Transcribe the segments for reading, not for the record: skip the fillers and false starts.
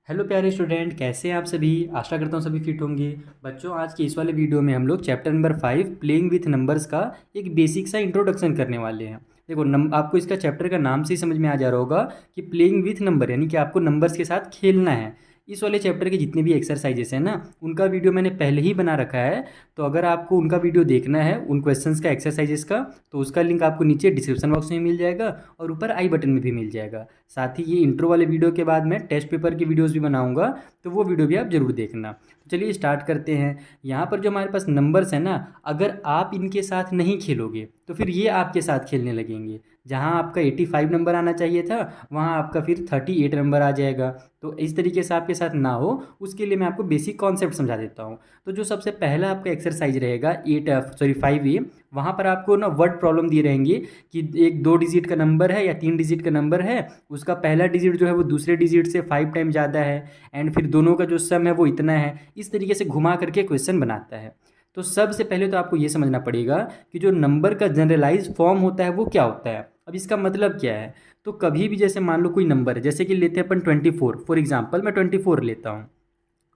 Hello प्यारे student, कैसे हैं आप सभी। आशा करता हूँ सभी फिट होंगे। बच्चों, आज के इस वाले वीडियो में हम लोग chapter number 5 playing with numbers का एक बेसिक सा इंट्रोडक्शन करने वाले हैं। देखो आपको इसका चैप्टर का नाम से ही समझ में आ जा रहा होगा कि प्लेइंग विथ नंबर, यानी कि आपको नंबर्स के साथ खेलना है। इस वाले चैप्टर के जितने भी एक्सरसाइजेस हैं ना, उनका वीडियो मैंने पहले ही बना रखा है। तो अगर आपको उनका वीडियो देखना है, उन क्वेश्चंस का, एक्सरसाइजेस का, तो उसका लिंक आपको नीचे डिस्क्रिप्शन बॉक्स में मिल जाएगा और ऊपर आई बटन में भी मिल जाएगा। साथ ही ये इंट्रो वाले वीडियो के बाद मैं टेस्ट पेपर की वीडियोस भी बनाऊंगा, तो वो वीडियो भी आप जरूर देखना। तो चलिए स्टार्ट करते हैं। यहाँ पर जो हमारे पास नंबर्स हैं ना, अगर आप इनके साथ नहीं खेलोगे तो फिर ये आपके साथ खेलने लगेंगे। जहाँ आपका 85 नंबर आना चाहिए था, वहाँ आपका फिर 38 नंबर आ जाएगा। तो इस तरीके से आपके साथ ना हो, उसके लिए मैं आपको बेसिक कॉन्सेप्ट समझा देता हूँ। तो जो सबसे पहला आपका एक्सरसाइज रहेगा 5A, वहाँ पर आपको ना वर्ड प्रॉब्लम दिए रहेंगे कि एक 2 डिजिट का नंबर है या 3 डिजिट का नंबर है, उसका पहला डिजिट जो है वो दूसरे डिजिट से 5 टाइम ज़्यादा है, एंड फिर दोनों का जो सम है वो इतना है। इस तरीके से घुमा करके क्वेश्चन बनाता है। तो सबसे पहले तो आपको ये समझना पड़ेगा कि जो नंबर का जनरलाइज फॉर्म होता है वो क्या होता है। अब इसका मतलब क्या है। तो कभी भी जैसे मान लो कोई नंबर है, जैसे कि लेते हैं अपन 24, फॉर एग्जाम्पल मैं 24 लेता हूँ।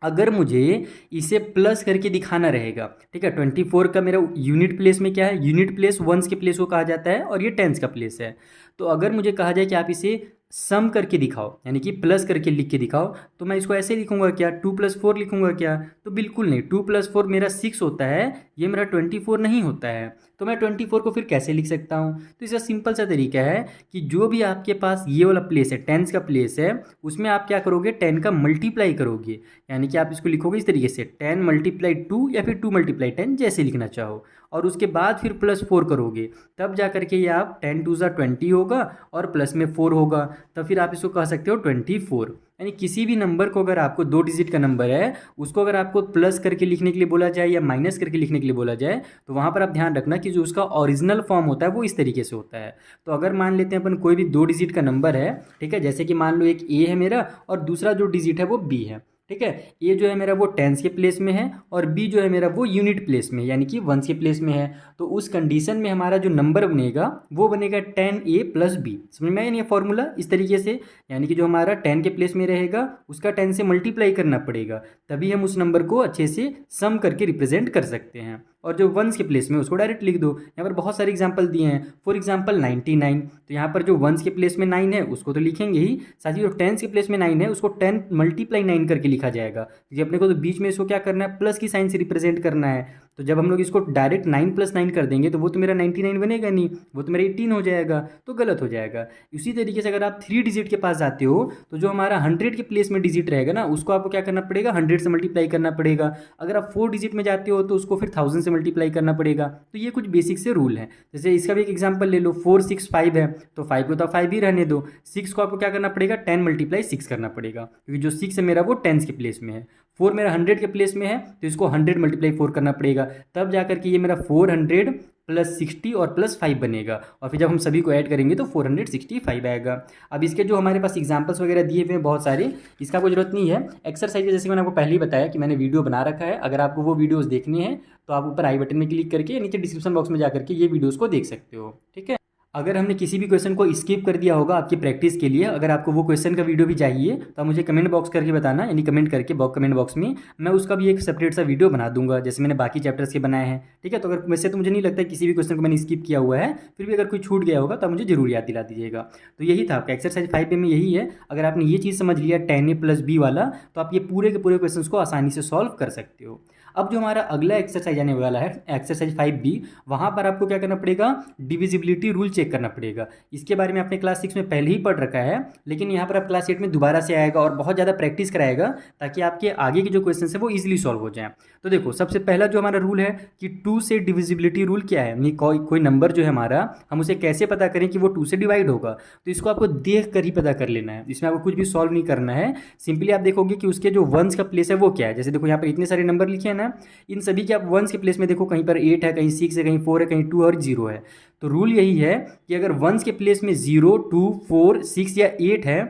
अगर मुझे इसे प्लस करके दिखाना रहेगा, ठीक है, 24 का मेरा यूनिट प्लेस में क्या है, यूनिट प्लेस वंस के प्लेस को कहा जाता है और ये टेंस का प्लेस है। तो अगर मुझे कहा जाए कि आप इसे सम करके दिखाओ, यानी कि प्लस करके लिख के दिखाओ, तो मैं इसको ऐसे लिखूंगा क्या, 2+4 लिखूंगा क्या। तो बिल्कुल नहीं, 2+4 मेरा 6 होता है, ये मेरा 24 नहीं होता है। तो मैं 24 को फिर कैसे लिख सकता हूँ। तो इसका सिंपल सा तरीका है कि जो भी आपके पास ये वाला प्लेस है, टेंस का प्लेस है, उसमें आप क्या करोगे, 10 का मल्टीप्लाई करोगे। यानी कि आप इसको लिखोगे इस तरीके से 10 × 2 या फिर 2 × 10, जैसे लिखना चाहो। और उसके बाद फिर +4 करोगे, तब जा करके ये आप 10 × 2 = 20 होगा और प्लस में 4 होगा। तब फिर आप इसको कह सकते हो 24। यानी किसी भी नंबर को, अगर आपको 2 डिजिट का नंबर है, उसको अगर आपको प्लस करके लिखने के लिए बोला जाए या माइनस करके लिखने के लिए बोला जाए, तो वहाँ पर आप ध्यान रखना कि जो उसका ओरिजिनल फॉर्म होता है वो इस तरीके से होता है। तो अगर मान लेते हैं अपन कोई भी 2 डिजिट का नंबर है, ठीक है, जैसे कि मान लो एक ए है मेरा और दूसरा जो डिजिट है वो बी है, ठीक है। ए जो है मेरा वो टेंस के प्लेस में है और बी जो है मेरा वो यूनिट प्लेस में, यानी कि वंस के प्लेस में है। तो उस कंडीशन में हमारा जो नंबर बनेगा वो बनेगा 10A + B। समझ में आया नहीं फॉर्मूला इस तरीके से। यानी कि जो हमारा 10 के प्लेस में रहेगा उसका 10 से मल्टीप्लाई करना पड़ेगा, तभी हम उस नंबर को अच्छे से सम करके रिप्रेजेंट कर सकते हैं। और जो वंस के प्लेस में उसको डायरेक्ट लिख दो। यहाँ पर बहुत सारे एग्जाम्पल दिए हैं। फॉर एग्जाम्पल 99, तो यहाँ पर जो वंस के प्लेस में 9 है उसको तो लिखेंगे ही, साथ ही जो टेंस के प्लेस में 9 है उसको 10 × 9 करके लिखा जाएगा, क्योंकि अपने को तो बीच में इसको क्या करना है, प्लस की साइन से रिप्रेजेंट करना है। तो जब हम लोग इसको डायरेक्ट 9 + 9 कर देंगे तो वो तो मेरा 99 बनेगा नहीं, वो तो मेरा 18 हो जाएगा, तो गलत हो जाएगा। इसी तरीके से अगर आप 3 डिजिट के पास जाते हो, तो जो हमारा 100 के प्लेस में डिजिट रहेगा ना, उसको आपको क्या करना पड़ेगा, 100 से मल्टीप्लाई करना पड़ेगा। अगर आप 4 डिजिट में जाते हो तो उसको फिर 1000 से मल्टीप्लाई करना पड़ेगा। तो ये कुछ बेसिक से रूल है। जैसे इसका भी एक एग्जाम्पल ले लो, 4 6 5 है, तो 5 को तो 5 ही रहने दो, 6 को आपको क्या करना पड़ेगा, 10 × 6 करना पड़ेगा, क्योंकि जो 6 है मेरा वो 10 के प्लेस में है। 4 मेरा 100 के प्लेस में है, तो इसको 100 × 4 करना पड़ेगा, तब जाकर के ये मेरा 400 + 60 और +5 बनेगा। और फिर जब हम सभी को ऐड करेंगे तो 465 आएगा। अब इसके जो हमारे पास एग्जाम्पल्स वगैरह दिए हुए हैं बहुत सारे, इसका कोई जरूरत नहीं है। एक्सरसाइज जैसे मैंने आपको पहले ही बताया कि मैंने वीडियो बना रखा है, अगर आपको वो वीडियोस देखने हैं तो आप ऊपर आई बटन में क्लिक करके नीचे डिस्क्रिप्शन बॉक्स में जाकर के ये वीडियोस को देख सकते हो, ठीक है। अगर हमने किसी भी क्वेश्चन को स्किप कर दिया होगा आपकी प्रैक्टिस के लिए, अगर आपको वो क्वेश्चन का वीडियो भी चाहिए तो आप मुझे कमेंट बॉक्स करके बताना, यानी कमेंट करके कमेंट बॉक्स में मैं उसका भी एक सेपरेट सा वीडियो बना दूंगा, जैसे मैंने बाकी चैप्टर्स के बनाए हैं, ठीक है। तो अगर वैसे तो मुझे नहीं लगता किसी भी क्वेश्चन को मैंने स्किप किया हुआ है, फिर भी अगर कोई छूट गया होगा तो आप मुझे जरूर याद दिला दीजिएगा। तो यही था आपका एक्सरसाइज 5A में, यही है। अगर आपने ये चीज़ समझ लिया 10A + B वाला, तो आप ये पूरे के पूरे क्वेश्चन को आसानी से सॉल्व कर सकते हो। अब जो हमारा अगला एक्सरसाइज आने वाला है, एक्सरसाइज 5B, वहाँ पर आपको क्या करना पड़ेगा, डिविजिबिलिटी रूल चेक करना पड़ेगा। इसके बारे में आपने क्लास 6 में पहले ही पढ़ रखा है, लेकिन यहाँ पर आप क्लास 8 में दोबारा से आएगा और बहुत ज़्यादा प्रैक्टिस कराएगा, ताकि आपके आगे के जो क्वेश्चन है वो ईजिली सॉल्व हो जाए। तो देखो, सबसे पहला जो हमारा रूल है कि 2 से डिविजिबिलिटी रूल क्या है, यानी कोई नंबर जो है हमारा, हम उसे कैसे पता करें कि वो 2 से डिवाइड होगा। तो इसको आपको देख कर ही पता कर लेना है, इसमें आपको कुछ भी सॉल्व नहीं करना है। सिंपली आप देखोगे कि उसके जो वंस का प्लेस है वो क्या है। जैसे देखो यहाँ पर इतने सारे नंबर लिखे हैं ना, इन सभी के आप वंस के प्लेस में देखो, कहीं पर 8 है, कहीं 6 है, कहीं 4 है, कहीं 2 और 0 है। तो रूल यही है कि अगर वंस के प्लेस में 0 2 4 6 या 8 है,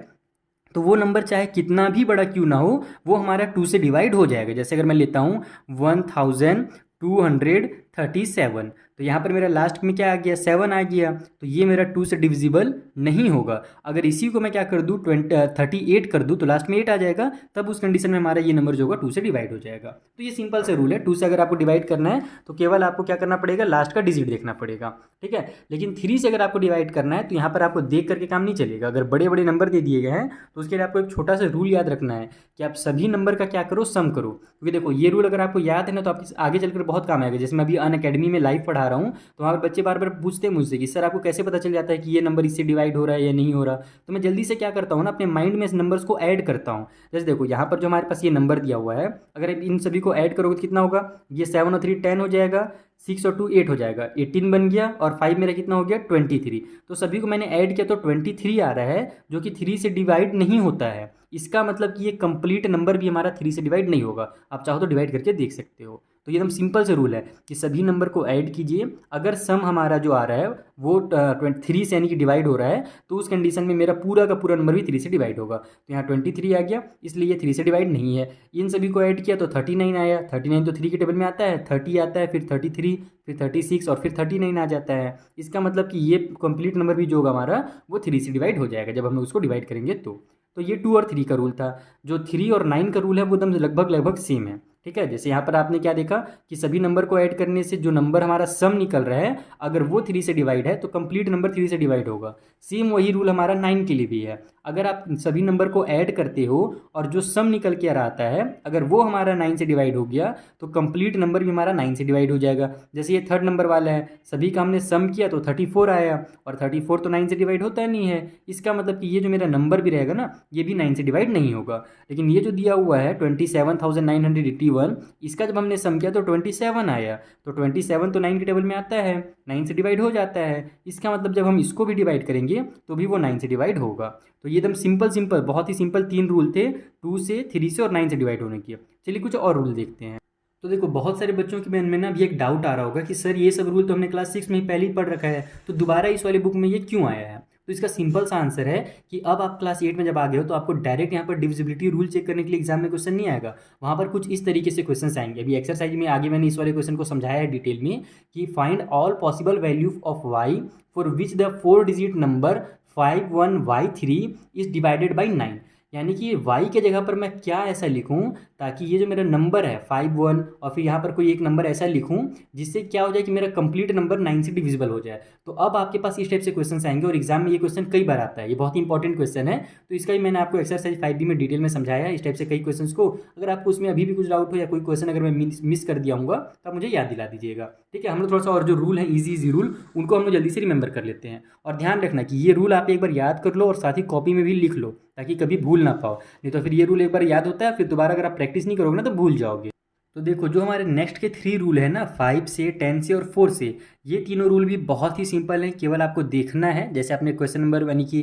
तो वो नंबर चाहे कितना भी बड़ा क्यों ना हो, वो हमारा 2 से डिवाइड हो जाएगा। जैसे अगर मैं लेता हूँ 1236 37। तो यहाँ पर मेरा लास्ट में क्या आ गया, 7 आ गया, तो ये मेरा 2 से डिविजिबल नहीं होगा। अगर इसी को मैं क्या कर दूँ 38 कर दूँ तो लास्ट में 8 आ जाएगा, तब उस कंडीशन में हमारा ये नंबर जो होगा 2 से डिवाइड हो जाएगा। तो ये सिंपल से रूल है, 2 से अगर आपको डिवाइड करना है तो केवल आपको क्या करना पड़ेगा, लास्ट का डिजिट देखना पड़ेगा, ठीक है। लेकिन 3 से अगर आपको डिवाइड करना है तो यहाँ पर आपको देख करके काम नहीं चलेगा। अगर बड़े बड़े नंबर दे दिए गए हैं तो उसके लिए आपको एक छोटा सा रूल याद रखना है कि आप सभी नंबर का क्या करो, सम करो। क्योंकि देखो ये रूल अगर आपको याद है ना तो आपके आगे चलकर बहुत काम आएगा। जैसे मैं अभी अनअकैडमी में लाइव पढ़ा रहा हूँ तो वहाँ पर बच्चे बार बार पूछते हैं मुझसे कि सर आपको कैसे पता चल जाता है कि ये नंबर इससे डिवाइड हो रहा है या नहीं हो रहा। तो मैं जल्दी से क्या करता हूँ ना, अपने माइंड में इस नंबर्स को ऐड करता हूँ। जैसे देखो यहाँ पर जो हमारे पास ये नंबर दिया हुआ है, अगर इन सभी को ऐड करोगे तो कितना होगा, ये 7 और 3 10 हो जाएगा, 6 और 2 8 हो जाएगा, 18 बन गया, और 5 मेरा कितना हो गया 23। तो सभी को मैंने ऐड किया तो 23 आ रहा है, जो कि 3 से डिवाइड नहीं होता है। इसका मतलब कि ये कंप्लीट नंबर भी हमारा 3 से डिवाइड नहीं होगा। आप चाहो तो डिवाइड करके देख सकते हो। तो ये एकदम सिंपल से रूल है कि सभी नंबर को ऐड कीजिए, अगर सम हमारा जो आ रहा है वो 3 से यानी कि डिवाइड हो रहा है तो उस कंडीशन में मेरा पूरा का पूरा नंबर भी 3 से डिवाइड होगा। तो यहाँ 23 आ गया, इसलिए ये 3 से डिवाइड नहीं है। इन सभी को ऐड किया तो 39 आया, 39 तो 3 के टेबल में आता है, 30 आता है, फिर 33, फिर 36 और फिर 39 आ जाता है। इसका मतलब कि ये कंप्लीट नंबर भी जो होगा हमारा वो 3 से डिवाइड हो जाएगा जब हम लोग उसको डिवाइड करेंगे तो ये 2 और 3 का रूल था। जो 3 और 9 का रूल है वो एकदम लगभग सेम है, ठीक है। जैसे यहाँ पर आपने क्या देखा कि सभी नंबर को ऐड करने से जो नंबर हमारा सम निकल रहा है, अगर वो 3 से डिवाइड है तो कंप्लीट नंबर 3 से डिवाइड होगा। सेम वही रूल हमारा 9 के लिए भी है। अगर आप सभी नंबर को ऐड करते हो और जो सम निकल के आता है अगर वो हमारा 9 से डिवाइड हो गया तो कंप्लीट नंबर भी हमारा 9 से डिवाइड हो जाएगा। जैसे ये थर्ड नंबर वाला है, सभी का हमने सम किया तो 34 आया, और 34 तो 9 से डिवाइड होता नहीं है। इसका मतलब कि ये जो मेरा नंबर भी रहेगा ना ये भी 9 से डिवाइड नहीं होगा। लेकिन ये जो दिया हुआ है 27,981, इसका जब हमने सम किया तो 27 आया, तो 27 तो 9 के टेबल में आता है, 9 से डिवाइड हो जाता है। इसका मतलब जब हम इसको भी डिवाइड करेंगे तो भी वो 9 से डिवाइड होगा। तो ये एकदम सिंपल बहुत ही सिंपल 3 रूल थे, 2 से, 3 से और 9 से डिवाइड होने के। चलिए कुछ और रूल देखते हैं। तो देखो बहुत सारे बच्चों के मन में ना अभी एक डाउट आ रहा होगा कि सर ये सब रूल तो हमने क्लास 6 में ही पहले ही पढ़ रखा है, तो दोबारा इस वाली बुक में ये क्यों आया है। तो इसका सिंपल सा आंसर है कि अब आप क्लास 8 में जब आ गए हो तो आपको डायरेक्ट यहाँ पर डिविजिबिलिटी रूल चेक करने के लिए एग्जाम में क्वेश्चन नहीं आएगा। वहाँ पर कुछ इस तरीके से क्वेश्चन आएंगे। अभी एक्सरसाइज में आगे मैंने इस वाले क्वेश्चन को समझाया है डिटेल में कि find all possible value of Y for which the 4 digit number 51y3 is divided by 9। यानी कि y के जगह पर मैं क्या ऐसा लिखूं ताकि ये जो मेरा नंबर है 51 और फिर यहाँ पर कोई एक नंबर ऐसा लिखूं जिससे क्या हो जाए कि मेरा कंप्लीट नंबर 9 से डिविजिबल हो जाए। तो अब आपके पास इस टाइप से क्वेश्चन आएंगे और एग्जाम में ये क्वेश्चन कई बार आता है, ये बहुत ही इंपॉर्टेंट क्वेश्चन है। तो इसका ही मैंने आपको एक्सरसाइज 5B में डिटेल में समझाया है इस टाइप से कई क्वेश्चन को। अगर आपको उसमें अभी भी कुछ डाउट हो या कोई क्वेश्चन अगर मैं मिस कर दिया हूँ तो आप मुझे याद दिला दीजिएगा, ठीक है। हम लोग थोड़ा सा और जो रूल है ईजी रूल उनको हम लोग जल्दी से रिमेंबर कर लेते हैं। और ध्यान रखना कि ये रूल आप एक बार याद कर लो और साथ ही कॉपी में भी लिख लो ताकि कभी भूल ना पाओ, नहीं तो फिर ये रूल एक बार याद होता है फिर दोबारा अगर आप प्रैक्टिस नहीं करोगे ना तो भूल जाओगे। तो देखो जो हमारे नेक्स्ट के 3 रूल है ना 5 से 10 से और 4 से, ये तीनों रूल भी बहुत ही सिंपल हैं। केवल आपको देखना है जैसे आपने क्वेश्चन नंबर यानी कि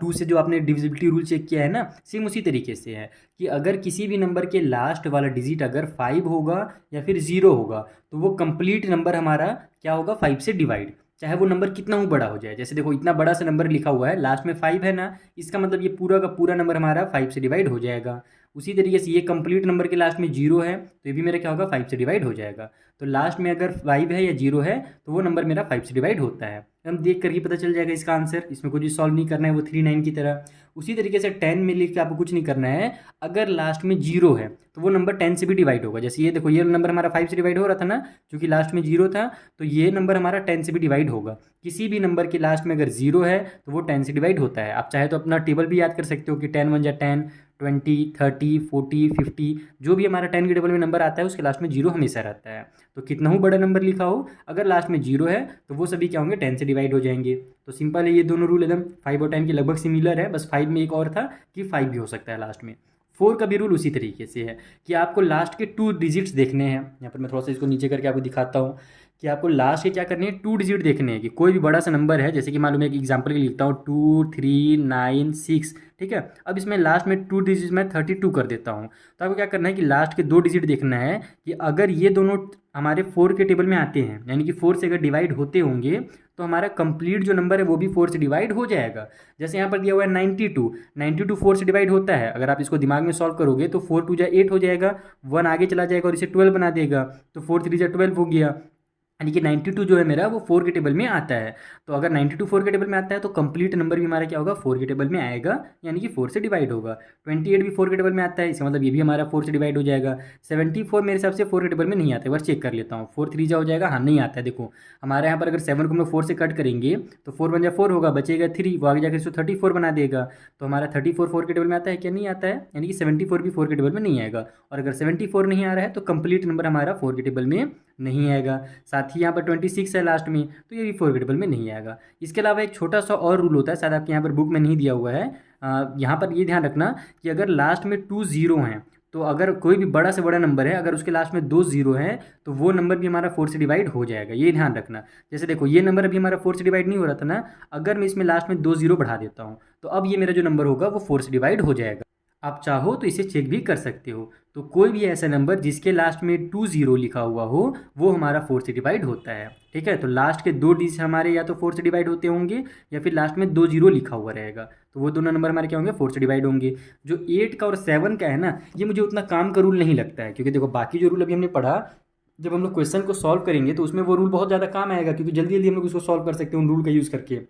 2 से जो आपने डिविजिबिलिटी रूल चेक किया है ना, सेम उसी तरीके से है कि अगर किसी भी नंबर के लास्ट वाला डिजिट अगर 5 होगा या फिर 0 होगा तो वो कंप्लीट नंबर हमारा क्या होगा 5 से डिवाइड, चाहे वो नंबर कितना ही बड़ा हो जाए। जैसे देखो इतना बड़ा सा नंबर लिखा हुआ है लास्ट में 5 है ना, इसका मतलब ये पूरा का पूरा नंबर हमारा 5 से डिवाइड हो जाएगा। उसी तरीके से ये कंप्लीट नंबर के लास्ट में 0 है तो ये भी मेरा क्या होगा 5 से डिवाइड हो जाएगा। तो लास्ट में अगर 5 है या 0 है तो वो नंबर मेरा 5 से डिवाइड होता है। हम देख करके पता चल जाएगा इसका आंसर, इसमें कुछ सॉल्व नहीं करना है वो 3 9 की तरह। उसी तरीके से 10 में लिख के आपको कुछ नहीं करना है, अगर लास्ट में 0 है तो वो नंबर 10 से भी डिवाइड होगा। जैसे ये देखो ये नंबर हमारा 5 से डिवाइड हो रहा था ना, क्योंकि लास्ट में 0 था तो ये नंबर हमारा 10 से भी डिवाइड होगा। किसी भी नंबर के लास्ट में अगर 0 है तो वो 10 से डिवाइड होता है। आप चाहे तो अपना टेबल भी याद कर सकते हो कि 10 1 जा 10, 20, 30, 40, 50, जो भी हमारा 10 के टेबल में नंबर आता है उसके लास्ट में 0 हमेशा रहता है। तो कितना ही बड़ा नंबर लिखा हो अगर लास्ट में 0 है तो वो सभी क्या होंगे 10 से डिवाइड हो जाएंगे। तो सिंपल है, ये दोनों रूल एकदम 5 और 10 के लगभग सिमिलर है, बस 5 में एक और था कि 5 भी हो सकता है लास्ट में। 4 का भी रूल उसी तरीके से है कि आपको लास्ट के 2 डिजिट्स देखने हैं। यहाँ पर मैं थोड़ा सा इसको नीचे करके आपको दिखाता हूँ कि आपको लास्ट के क्या करने हैं 2 डिजिट देखने हैं कि कोई भी बड़ा सा नंबर है। जैसे कि मालूम है एक एग्जांपल के लिए लिखता हूँ 2 3 9 6, ठीक है। अब इसमें लास्ट में 2 डिजिट मैं 32 कर देता हूँ। तो आपको क्या करना है कि लास्ट के 2 डिजिट देखना है कि अगर ये दोनों हमारे 4 के टेबल में आते हैं यानी कि 4 से अगर डिवाइड होते होंगे तो हमारा कंप्लीट जो नंबर है वो भी 4 से डिवाइड हो जाएगा। जैसे यहाँ पर दिया हुआ है 92, 92 4 से डिवाइड होता है। अगर आप इसको दिमाग में सॉल्व करोगे तो 4 2 जा 8 हो जाएगा, 1 आगे चला जाएगा और इसे 12 बना देगा, तो 4 3 जा 12 हो गया। यानी कि 92 जो है मेरा वो 4 के टेबल में आता है। तो अगर 92 4 के टेबल में आता है तो कंप्लीट नंबर भी हमारा क्या होगा, 4 के टेबल में आएगा, यानी कि 4 से डिवाइड होगा। 28 भी 4 के टेबल में आता है, इसका मतलब ये भी हमारा 4 से डिवाइड हो जाएगा। 74 मेरे हिसाब से 4 के टेबल में नहीं आता है, बस चेक कर लेता हूँ। 4 3 जा हो जाएगा, हाँ नहीं आता है। देखो हमारे यहाँ पर अगर 7 को हम लोग 4 से कट करेंगे तो 4 बन जाए 4 होगा, बचेगा 3, वो आगे जाकर इसको 34 बना देगा। तो हमारा 34 4 के टेबल में आता है क्या, नहीं आता है, यानी कि 74 भी 4 के टेबल में नहीं आएगा। और अगर 74 नहीं आ रहा है तो कंप्लीट नंबर हमारा 4 के टेबल में नहीं आएगा। साथ ही यहाँ पर 26 है लास्ट में, तो ये भी 4 के टेबल में नहीं आएगा। इसके अलावा एक छोटा सा और रूल होता है, शायद आपके यहाँ पर बुक में नहीं दिया हुआ है। यहाँ पर ये ध्यान रखना कि अगर लास्ट में 2 0 हैं, तो अगर कोई भी बड़ा से बड़ा नंबर है, अगर उसके लास्ट में 2 0 हैं तो वो नंबर भी हमारा 4 से डिवाइड हो जाएगा, ये ध्यान रखना। जैसे देखो ये नंबर अभी हमारा 4 से डिवाइड नहीं हो रहा था ना, अगर मैं इसमें लास्ट में 2 0 बढ़ा देता हूँ तो अब ये मेरा जो नंबर होगा वो 4 से डिवाइड हो जाएगा। आप चाहो तो इसे चेक भी कर सकते हो। तो कोई भी ऐसा नंबर जिसके लास्ट में 2 0 लिखा हुआ हो वो हमारा 4 से डिवाइड होता है। ठीक है, तो लास्ट के 2 डिजिट हमारे या तो 4 से डिवाइड होते होंगे या फिर लास्ट में 2 0 लिखा हुआ रहेगा, तो वो दोनों नंबर हमारे क्या होंगे, 4 से डिवाइड होंगे। जो 8 का और 7 का है ना, ये मुझे उतना काम का रूल नहीं लगता है, क्योंकि देखो बाकी जो रूल अभी हमने पढ़ा, जब हम लोग क्वेश्चन को सॉल्व करेंगे तो उसमें वो रूल बहुत ज़्यादा काम आएगा, क्योंकि जल्दी जल्दी हम लोग उसको सॉल्व कर सकते हैं उन रूल का यूज़ करके।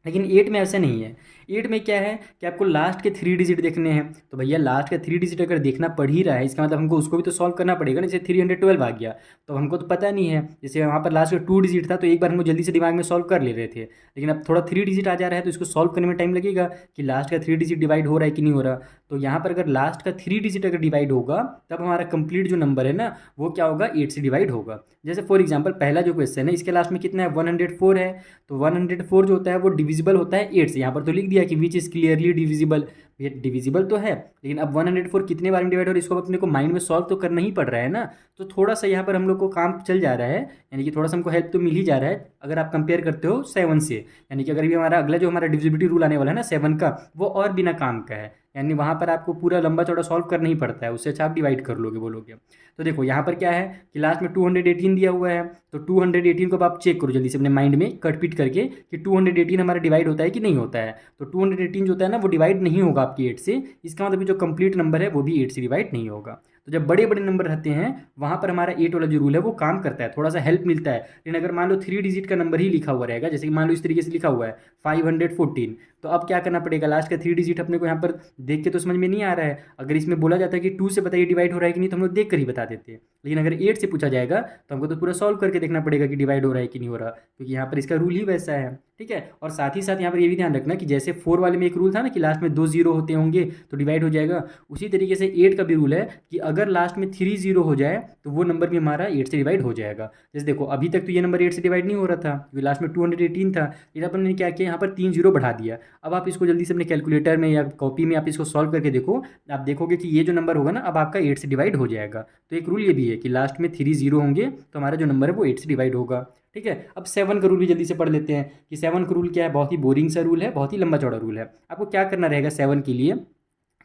लेकिन 8 में ऐसा नहीं है। 8 में क्या है कि आपको लास्ट के 3 डिजिट देखने हैं, तो भैया लास्ट का 3 डिजिट अगर देखना पड़ ही रहा है, इसका मतलब हमको उसको भी तो सॉल्व करना पड़ेगा ना। जैसे 312 आ गया तो हमको तो पता नहीं है, जैसे वहाँ पर लास्ट का 2 डिजिट था तो एक बार हमको जल्दी से दिमाग में सॉल्व कर ले रहे थे, लेकिन अब थोड़ा 3 डिजिट आ जा रहा है तो इसको सॉल्व करने में टाइम लगेगा कि लास्ट का 3 डिजिट डिवाइड हो रहा है कि नहीं हो रहा। तो यहाँ पर अगर लास्ट का 3 डिजिट अगर डिवाइड होगा तब हमारा कंप्लीट जो नंबर है ना वो क्या होगा, 8 से डिवाइड होगा। जैसे फॉर एग्जाम्पल पहला जो क्वेश्चन है इसके लास्ट में कितना है, 104 है, तो 104 जो होता है वो डिविजिबल होता है 8 से। यहाँ पर तो लिख दिया कि विच इज़ क्लियरली डिविजिबल, ये डिविजिबल तो है, लेकिन अब 104 कितने बार में डिवाइड हो रहा है इसको अपने को माइंड में सॉल्व तो करना ही पड़ रहा है ना। तो थोड़ा सा यहाँ पर हम लोग को काम चल जा रहा है, यानी कि थोड़ा सा हमको हेल्प तो मिल ही जा रहा है अगर आप कंपेयर करते हो 7 से। यानी कि अगर भी हमारा अगला जो हमारा डिविजिबिलिटी रूल आने वाला है ना 7 का, वो और बिना काम का है, यानी वहाँ पर आपको पूरा लंबा चौड़ा सॉल्व करना ही पड़ता है, उससे अच्छा आप डिवाइड कर लोगे बोलोगे। तो देखो यहाँ पर क्या है कि लास्ट में 218 दिया हुआ है, तो 218 को अब आप चेक करो जल्दी से अपने माइंड में कट पीट करके कि 218 हमारा डिवाइड होता है कि नहीं होता है। तो 218 जो होता है ना वो डिवाइड नहीं होगा आपकी 8 से, इसका मतलब जो कंप्लीट नंबर है वो भी 8 से डिवाइड नहीं होगा। तो जब बड़े बड़े नंबर रहते हैं वहाँ पर हमारा 8 वाला जो रूल है वो काम करता है, थोड़ा सा हेल्प मिलता है। लेकिन अगर मान लो 3 डिजिट का नंबर ही लिखा हुआ रहेगा, जैसे कि मान लो इस तरीके से लिखा हुआ है 514, तो अब क्या करना पड़ेगा, लास्ट का 3 डिजिट अपने को यहाँ पर देख के तो समझ में नहीं आ रहा है। अगर इसमें बोला जाता है कि 2 से बताइए डिवाइड हो रहा है कि नहीं, तो हम लोग देख कर ही बता देते हैं। लेकिन अगर 8 से पूछा जाएगा तो हमको तो पूरा सॉल्व करके देखना पड़ेगा कि डिवाइड हो रहा है कि नहीं हो रहा, क्योंकि यहाँ पर इसका रूल ही वैसा है। ठीक है, और साथ ही साथ यहाँ पर ये भी ध्यान रखना कि जैसे 4 वाले में एक रूल था ना कि लास्ट में 2 0 होते होंगे तो डिवाइड हो जाएगा, उसी तरीके से 8 का भी रूल है कि अगर लास्ट में 3 0 हो जाए तो वो नंबर भी हमारा 8 से डिवाइड हो जाएगा। जैसे देखो अभी तक तो ये नंबर 8 से डिवाइड नहीं हो रहा था क्योंकि लास्ट में 218 था, लेकिन अपन ने क्या किया यहाँ पर 3 0 बढ़ा दिया। अब आप इसको जल्दी से अपने कैलकुलेटर में या कॉपी में आप इसको सॉल्व करके देखो, आप देखोगे कि ये जो नंबर होगा ना अब आपका 8 से डिवाइड हो जाएगा। तो एक रूल ये भी है कि लास्ट में 3 0 होंगे तो हमारा जो नंबर है वो 8 से डिवाइड होगा। ठीक है, अब 7 का रूल भी जल्दी से पढ़ लेते हैं कि 7 का रूल क्या है, बहुत ही बोरिंग सा रूल है, बहुत ही लंबा चौड़ा रूल है। आपको क्या करना रहेगा 7 के लिए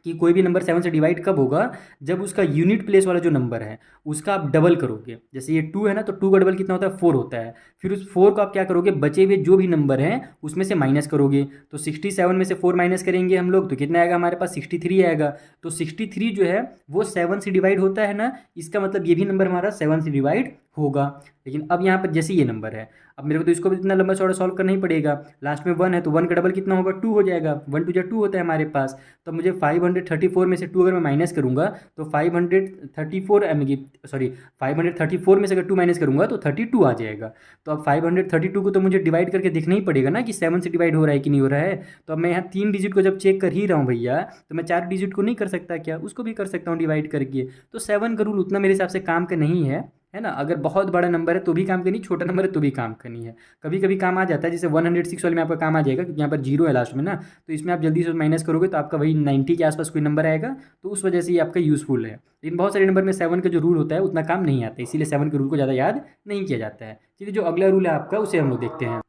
कि कोई भी नंबर 7 से डिवाइड कब होगा, जब उसका यूनिट प्लेस वाला जो नंबर है उसका आप डबल करोगे। जैसे ये 2 है ना, तो 2 का डबल कितना होता है, 4 होता है। फिर उस 4 को आप क्या करोगे, बचे हुए जो भी नंबर हैं उसमें से माइनस करोगे। तो 67 में से 4 माइनस करेंगे हम लोग तो कितना आएगा हमारे पास, 63 आएगा। तो 63 जो है वो 7 से डिवाइड होता है ना, इसका मतलब ये भी नंबर हमारा 7 से डिवाइड होगा। लेकिन अब यहाँ पर जैसे ये नंबर है, अब मेरे को तो इसको भी इतना लंबा चौड़ा सॉल्व करना ही पड़ेगा। लास्ट में 1 है तो 1 का डबल कितना होगा, 2 हो जाएगा। 1 2 2 होता है हमारे पास। तो मुझे 534 में से 2 अगर मैं माइनस करूँगा तो 534 में से अगर 2 माइनस करूँगा तो 32 आ जाएगा। तो अब 532 को तो मुझे डिवाइड करके देखना ही पड़ेगा ना कि 7 से डिवाइड हो रहा है कि नहीं हो रहा है। तो अब मैं यहाँ 3 डिजिट को जब चेक कर ही रहा हूँ भैया, तो मैं 4 डिजिट को नहीं कर सकता क्या, उसको भी कर सकता हूँ डिवाइड करके। तो 7 का रूल उतना मेरे हिसाब से काम का नहीं है ना। अगर बहुत बड़ा नंबर है तो भी काम करनी, छोटा नंबर है तो भी काम करनी है। कभी कभी काम आ जाता है, जैसे 106 वाले में आपका काम आ जाएगा क्योंकि यहाँ पर 0 है लास्ट में ना, तो इसमें आप जल्दी से माइनस करोगे तो आपका वही 90 के आसपास कोई नंबर आएगा, तो उस वजह से ये आपका यूज़फुल है। लेकिन बहुत सारे नंबर में 7 का जो रूल होता है उतना काम नहीं आता, इसीलिए 7 के रूल को ज़्यादा याद नहीं किया जाता है। चलिए जो अगला रूल है आपका उसे हम लोग देखते हैं।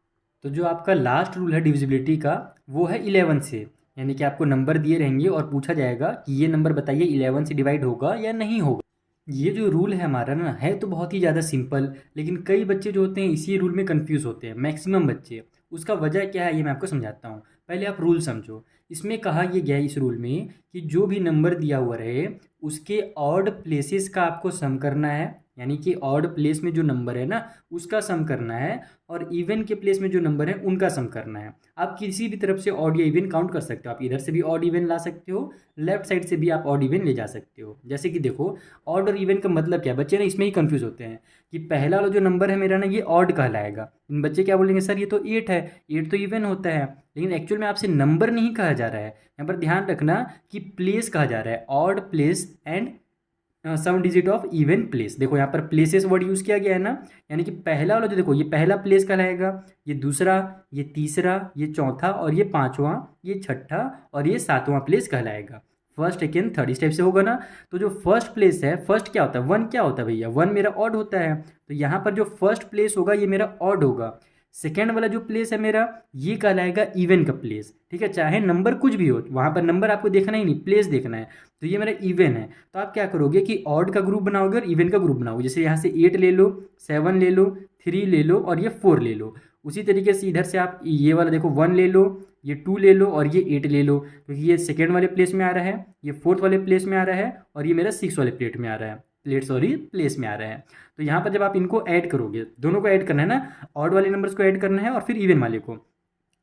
तो जो आपका लास्ट रूल है डिविजिबिलिटी का वो है 11 से, यानी कि आपको नंबर दिए रहेंगे और पूछा जाएगा कि ये नंबर बताइए 11 से डिवाइड होगा या नहीं होगा। ये जो रूल है हमारा ना है तो बहुत ही ज़्यादा सिंपल, लेकिन कई बच्चे जो होते हैं इसी रूल में कंफ्यूज होते हैं, मैक्सिमम बच्चे। उसका वजह क्या है ये मैं आपको समझाता हूँ। पहले आप रूल समझो। इसमें कहा ये गया है इस रूल में कि जो भी नंबर दिया हुआ रहे उसके ऑड प्लेसेस का आपको सम करना है, यानी कि ऑड प्लेस में जो नंबर है ना उसका सम करना है, और इवन के प्लेस में जो नंबर है उनका सम करना है। आप किसी भी तरफ से ऑड या इवन काउंट कर सकते हो, आप इधर से भी ऑड इवन ला सकते हो, लेफ्ट साइड से भी आप ऑड इवन ले जा सकते हो। जैसे कि देखो ऑड और इवन का मतलब क्या है, बच्चे ना इसमें ही कंफ्यूज होते हैं कि पहला वाला जो नंबर है मेरा ना ये ऑड कहलाएगा। इन बच्चे क्या बोलेंगे सर ये तो 8 है, 8 तो इवन होता है, लेकिन एक्चुअल में आपसे नंबर नहीं कहा जा रहा है। यहाँ पर ध्यान रखना कि प्लेस कहा जा रहा है, odd place and sum digit of even place. देखो यहाँ पर प्लेसेस वर्ड यूज़ किया गया है ना, यानी कि पहला वाला जो देखो ये पहला प्लेस कहलाएगा, ये दूसरा, ये तीसरा, ये चौथा, और ये पांचवा, ये छठा और ये सातवां प्लेस कहलाएगा। फर्स्ट सेकेंड थर्ड इस टाइप से होगा ना। तो जो फर्स्ट प्लेस है, फर्स्ट क्या होता है, वन क्या होता है भैया, वन मेरा ऑड होता है, तो यहाँ पर जो फर्स्ट प्लेस होगा ये मेरा ऑड होगा। सेकेंड वाला जो प्लेस है मेरा ये कहलाएगा इवन का प्लेस, ठीक है, चाहे नंबर कुछ भी हो, वहाँ पर नंबर आपको देखना ही नहीं, प्लेस देखना है। तो ये मेरा इवन है, तो आप क्या करोगे कि ऑड का ग्रुप बनाओगे और इवन का ग्रुप बनाओगे। जैसे यहाँ से 8 ले लो, 7 ले लो, 3 ले लो और ये 4 ले लो। उसी तरीके से इधर से आप ये वाला देखो 1 ले लो, ये 2 ले लो और ये 8 ले लो, क्योंकि ये सेकेंड वाले प्लेस में आ रहा है, ये फोर्थ वाले प्लेस में आ रहा है, और ये मेरा 6 वाले प्लेस में आ रहा है। तो यहाँ पर जब आप इनको ऐड करोगे, दोनों को ऐड करना है ना, ऑड वाले नंबर्स को ऐड करना है और फिर इवन वाले को।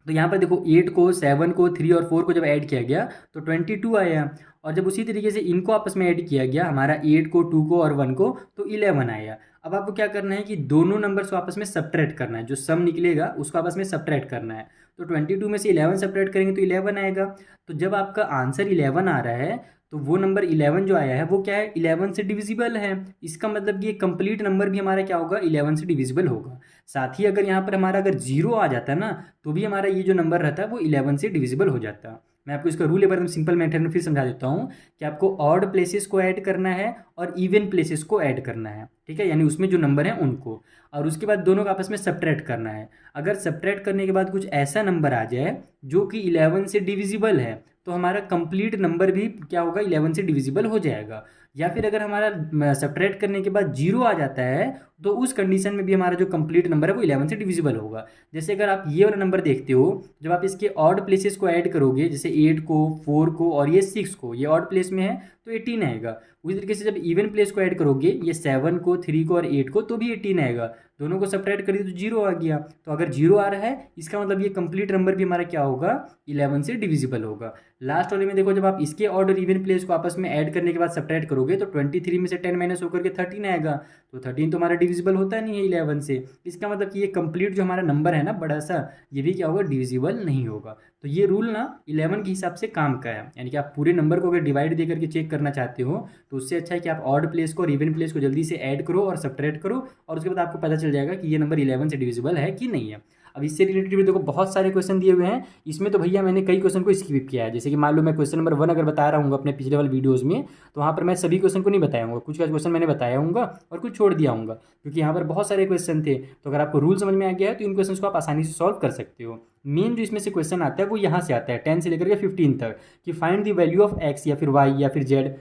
तो यहाँ पर देखो 8 को, 7 को, 3 और 4 को जब ऐड किया गया तो 22 आया, और जब उसी तरीके से इनको आपस में ऐड किया गया, हमारा 8 को, 2 को और 1 को, तो 11 आया। अब आपको क्या करना है कि दोनों नंबर्स को आपस में सब्ट्रैक्ट करना है, जो सम निकलेगा उसको आपस में सब्ट्रैक्ट करना है। तो 22 में से 11 सब्ट्रैक्ट करेंगे तो 11 आएगा। तो जब आपका आंसर 11 आ रहा है तो वो नंबर 11 जो आया है वो क्या है, 11 से डिविजिबल है। इसका मतलब कि ये कंप्लीट नंबर भी हमारा क्या होगा, 11 से डिविजिबल होगा। साथ ही अगर यहाँ पर हमारा अगर 0 आ जाता है ना तो भी हमारा ये जो नंबर रहता है वो 11 से डिविजिबल हो जाता है। मैं आपको इसका रूल एक बार एकदम सिंपल मेथड में फिर समझा देता हूँ कि आपको ऑड प्लेसेस को ऐड करना है और इवन प्लेसेस को ऐड करना है, ठीक है, यानी उसमें जो नंबर है उनको, और उसके बाद दोनों का आपस में सब्ट्रैक्ट करना है। अगर सब्ट्रैक्ट करने के बाद कुछ ऐसा नंबर आ जाए जो कि 11 से डिविजिबल है तो हमारा कंप्लीट नंबर भी क्या होगा, 11 से डिविजिबल हो जाएगा। या फिर अगर हमारा सब्ट्रैक्ट करने के बाद 0 आ जाता है तो उस कंडीशन में भी हमारा जो कंप्लीट नंबर है वो 11 से डिविजिबल होगा। जैसे अगर आप ये वाला नंबर देखते हो, जब आप इसके ऑड प्लेसेस को ऐड करोगे, जैसे 8 को, 4 को और ये 6 को, ये ऑड प्लेस में है तो 18 आएगा। उसी तरीके से जब इवन प्लेस को ऐड करोगे, ये 7 को, 3 को और 8 को, तो भी 18 आएगा। दोनों को सब्ट्रैक्ट करिए तो 0 आ गया। तो अगर 0 आ रहा है इसका मतलब ये कंप्लीट नंबर भी हमारा क्या होगा, 11 से डिविजिबल होगा। लास्ट वाले में देखो जब आप इसके ऑड और इवन प्लेस को आपस में ऐड करने के बाद सब्ट्रैक्ट करोगे तो 23 में से 10 माइनस होकर के 13 आएगा। तो 13 तो हमारा डिविजिबल होता नहीं है 11 से। इसका मतलब कि ये कंप्लीट जो हमारा नंबर है ना बड़ा सा, ये भी क्या होगा, डिविजिबल नहीं होगा। तो ये रूल ना 11 के हिसाब से काम का है, यानी कि आप पूरे नंबर को अगर डिवाइड दे करके चेक करना चाहते हो तो उससे अच्छा है कि आप ऑड प्लेस को और इवन प्लेस को जल्दी से ऐड करो और सब्ट्रैक्ट करो, और उसके बाद आपको पता चल जाएगा कि ये नंबर 11 से डिविजिबल है कि नहीं है। अब इससे रिलेटेड भी देखो बहुत सारे क्वेश्चन दिए हुए हैं, इसमें तो भैया मैंने कई क्वेश्चन को स्किप किया है। जैसे कि मान लो मैं क्वेश्चन नंबर 1 अगर बता रहा हूँ अपने पिछले वाले वीडियोस में, तो वहाँ पर मैं सभी क्वेश्चन को नहीं बताया हूँ, कुछ क्वेश्चन मैंने बताया हूँ और कुछ छोड़ दिया हूँ, क्योंकि यहाँ पर बहुत सारे क्वेश्चन थे। तो अगर आपको रूल समझ में आ गया है तो इन क्वेश्चन को आप आसानी से सॉल्व कर सकते हो। मेन जो इसमें से क्वेश्चन आता है वो यहाँ से आता है 10 से लेकर के 15 तक, कि find the value of x या फिर वाई या फिर जेड,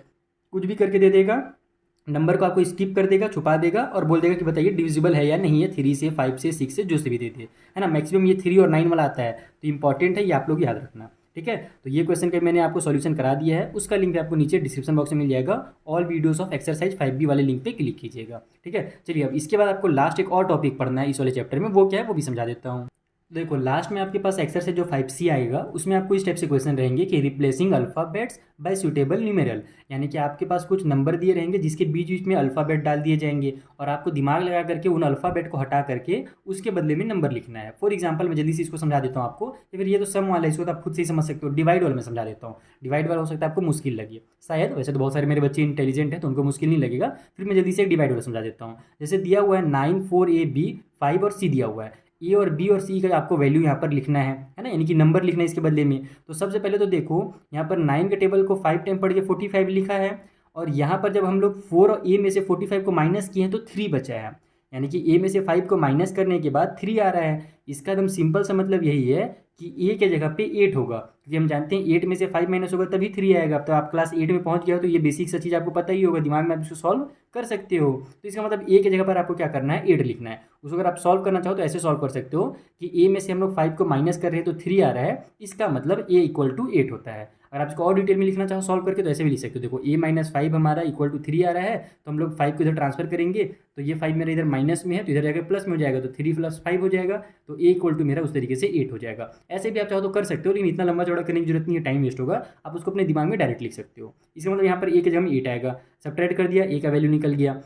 कुछ भी करके दे देगा, नंबर को आपको स्किप कर देगा, छुपा देगा और बोल देगा कि बताइए डिविजिबल है या नहीं है, 3 से 5 से 6 से जो से भी दे दे, है ना। मैक्सिमम ये 3 और 9 वाला आता है, तो इंपॉर्टेंट है, ये आप लोग याद रखना, ठीक है। तो ये क्वेश्चन का मैंने आपको सॉल्यूशन करा दिया है, उसका लिंक आपको नीचे डिस्क्रिप्शन बॉक्स में मिल जाएगा। All videos of exercise 5B वाले लिंक पे क्लिक कीजिएगा, ठीक है। चलिए अब इसके बाद आपको लास्ट एक और टॉपिक पढ़ना है इस वाले चैप्टर में, वो क्या है वो भी समझा देता हूँ। देखो लास्ट में आपके पास एक्सरसाइज जो 5C आएगा उसमें आपको इस टाइप से क्वेश्चन रहेंगे कि replacing alphabets by suitable numeral, यानी कि आपके पास कुछ नंबर दिए रहेंगे जिसके बीच बीच में अल्फ़ाबेट डाल दिए जाएंगे और आपको दिमाग लगा करके उन अल्फ़ाबेट को हटा करके उसके बदले में नंबर लिखना है। फॉर एग्जाम्पल मैं जल्दी से इसको समझा देता हूँ आपको, या फिर ये तो सम वाला है, इसको तो आप खुद से ही समझ सकते हो। डिवाइड वाला मैं समझा देता हूँ, डिवाइड वाला हो सकता है आपको मुश्किल लगे शायद, वैसे तो बहुत सारे मेरे बच्चे इंटेलिजेंट हैं तो उनको मुश्किल नहीं लगेगा। फिर मैं जल्दी से डिवाइड वाला समझा देता हूँ। जैसे दिया हुआ है 9, 4, A, B, 5 और C दिया हुआ है, ए और बी और सी का आपको वैल्यू यहाँ पर लिखना है ना, यानी कि नंबर लिखना है इसके बदले में। तो सबसे पहले तो देखो यहाँ पर 9 के टेबल को 5 टाइम पढ़ के 45 लिखा है, और यहाँ पर जब हम लोग 4 और ए में से 45 को माइनस किए हैं तो 3 बचा है, यानी कि ए में से 5 को माइनस करने के बाद 3 आ रहा है। इसका एकदम सिंपल सा मतलब यही है कि ए के जगह पे 8 होगा, क्योंकि हम जानते हैं 8 में से 5 माइनस होगा तभी 3 आएगा। तो आप क्लास 8 में पहुंच गए हो तो ये बेसिक सा चीज़ आपको पता ही होगा, दिमाग में आप इसको सॉल्व कर सकते हो। तो इसका मतलब ए के जगह पर आपको क्या करना है, 8 लिखना है। उसको अगर आप सॉल्व करना चाहो तो ऐसे सॉल्व कर सकते हो कि ए में से हम लोग 5 को माइनस कर रहे हैं तो 3 आ रहा है, इसका मतलब ए इक्वल टू 8 होता है। अगर आप इसको और डिटेल में लिखना चाहो सॉल्व करके तो ऐसे भी लिख सकते हो। देखो a-5 हमारा इक्वल टू 3 आ रहा है, तो हम लोग 5 को इधर ट्रांसफर करेंगे, तो ये 5 मेरा इधर माइनस में है तो इधर जाकर प्लस में हो जाएगा, तो 3 + 5 हो जाएगा, तो a इक्वल टू मेरा उस तरीके से 8 हो जाएगा। ऐसे भी आप चाहो तो कर सकते हो, लेकिन इतना लंबा चौड़ा करने की जरूरत नहीं है, टाइम वेस्ट होगा। आप उसको अपने दिमाग में डायरेक्ट लिख सकते हो। इसका मतलब यहाँ पर a की जगह में 8 आएगा, सब्ट्रैक्ट कर दिया, a का वैल्यू निकल गया।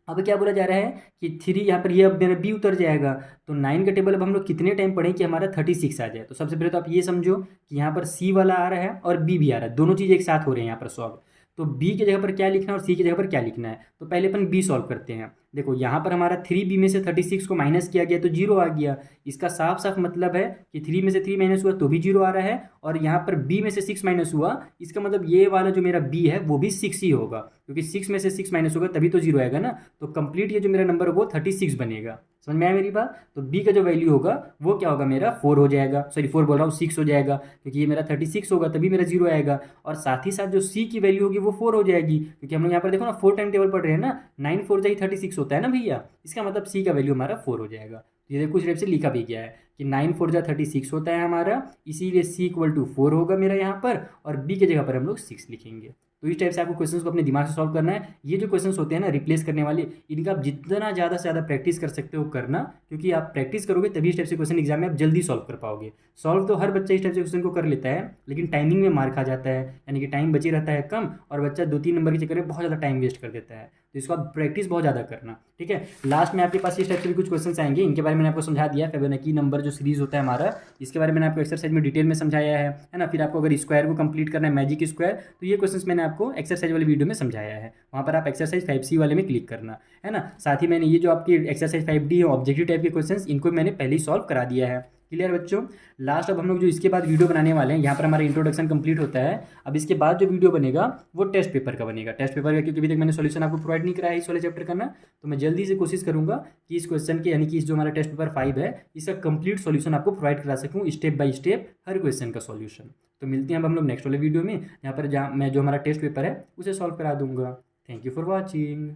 अब क्या बोला जा रहा है कि 3 यहाँ पर ये अब मेरा b उतर जाएगा, तो 9 का टेबल अब हम लोग कितने टाइम पढ़ें कि हमारा 36 आ जाए। तो सबसे पहले तो आप ये समझो कि यहाँ पर c वाला आ रहा है और b भी आ रहा है, दोनों चीज़ एक साथ हो रहे हैं यहाँ पर सॉल्व। तो b की जगह पर क्या लिखना है और c की जगह पर क्या लिखना है, तो पहले अपन b सॉल्व करते हैं। देखो यहाँ पर हमारा 3b में से 36 को माइनस किया गया तो 0 आ गया। इसका साफ साफ मतलब है कि 3 में से 3 माइनस हुआ तो भी 0 आ रहा है, और यहाँ पर b में से 6 माइनस हुआ, इसका मतलब ये वाला जो मेरा b है वो भी 6 ही होगा, क्योंकि 6 में से 6 माइनस होगा तभी तो 0 आएगा ना। तो कंप्लीट ये जो मेरा नंबर होगा वो 36 बनेगा। समझ में आया मेरी बात? तो b का जो वैल्यू होगा वो क्या होगा, मेरा 4 हो जाएगा, सॉरी 4 बोल रहा हूँ, 6 हो जाएगा, क्योंकि ये मेरा 36 होगा तभी मेरा 0 आएगा। और साथ ही साथ जो c की वैल्यू होगी वो 4 हो जाएगी, क्योंकि हम लोग यहाँ पर देखो ना 4 टाइम टेबल पढ़ रहे हैं ना, 9 4 जाई 36 होता है ना भैया, इसका मतलब c का वैल्यू हमारा 4 हो जाएगा। ये देखो कुछ टाइप से लिखा भी गया है कि 9 4 जा 36 होता है हमारा, इसीलिए c इक्वल टू 4 होगा मेरा यहाँ पर, और b की जगह पर हम लोग 6 लिखेंगे। तो इस टाइप से आपको क्वेश्चंस को अपने दिमाग से सॉल्व करना है। ये जो क्वेश्चंस होते हैं ना रिप्लेस करने वाले, इनका आप जितना ज़्यादा से ज़्यादा प्रैक्टिस कर सकते हो करना, क्योंकि आप प्रैक्टिस करोगे तभी इस टाइप से क्वेश्चन एग्जाम में आप जल्दी सॉल्व कर पाओगे। सॉल्व तो हर बच्चा इस टाइप से क्वेश्चन को कर लेता है, लेकिन टाइमिंग में मार खा जाता है, यानी कि टाइम बचे रहता है कम, और बच्चा 2-3 नंबर के चक्कर में बहुत ज़्यादा टाइम वेस्ट कर देता है। तो इसको आप प्रैक्टिस बहुत ज़्यादा करना, ठीक है। लास्ट में आपके पास इस टाइप से भी कुछ क्वेश्चंस आएंगे, इनके बारे में मैंने आपको समझा दिया। फिबोनाची नंबर जो सीरीज होता है हमारा, इसके बारे में मैंने आपको एक्सरसाइज में डिटेल में समझाया है ना। फिर आपको अगर स्क्वायर को कंप्लीट करना है, मैजिक स्क्वायर, तो ये क्वेश्चंस मैंने आपको एक्सरसाइज वाली वीडियो में समझाया है, वहाँ पर आप एक्सरसाइज 5C वाले में क्लिक करना है ना। साथ ही मैंने ये जो आपकी एक्सरसाइज 5D है ऑब्जेक्टिव टाइप के क्वेश्चंस, इनको मैंने पहले ही सॉल्व करा दिया है। क्लियर बच्चों? लास्ट अब हम लोग जो इसके बाद वीडियो बनाने वाले हैं, यहाँ पर हमारा इंट्रोडक्शन कंप्लीट होता है। अब इसके बाद जो वीडियो बनेगा वो टेस्ट पेपर का बनेगा। टेस्ट पेपर का क्योंकि अभी तक मैंने सॉल्यूशन आपको प्रोवाइड नहीं कराया है इस वाले चैप्टर का ना, तो मैं जल्दी से कोशिश करूंगा कि इस क्वेश्चन के, यानी कि इस जो हमारा टेस्ट पेपर 5 है, इसका कंप्लीट सॉल्यूशन आपको प्रोवाइड करा सकूँ, step by step her question का सॉल्यूशन। तो मिलते हैं अब हम लोग नेक्स्ट वाले वीडियो में, यहाँ पर मैं जो हमारा टेस्ट पेपर है उसे सॉल्व करा दूंगा। Thank you for watching.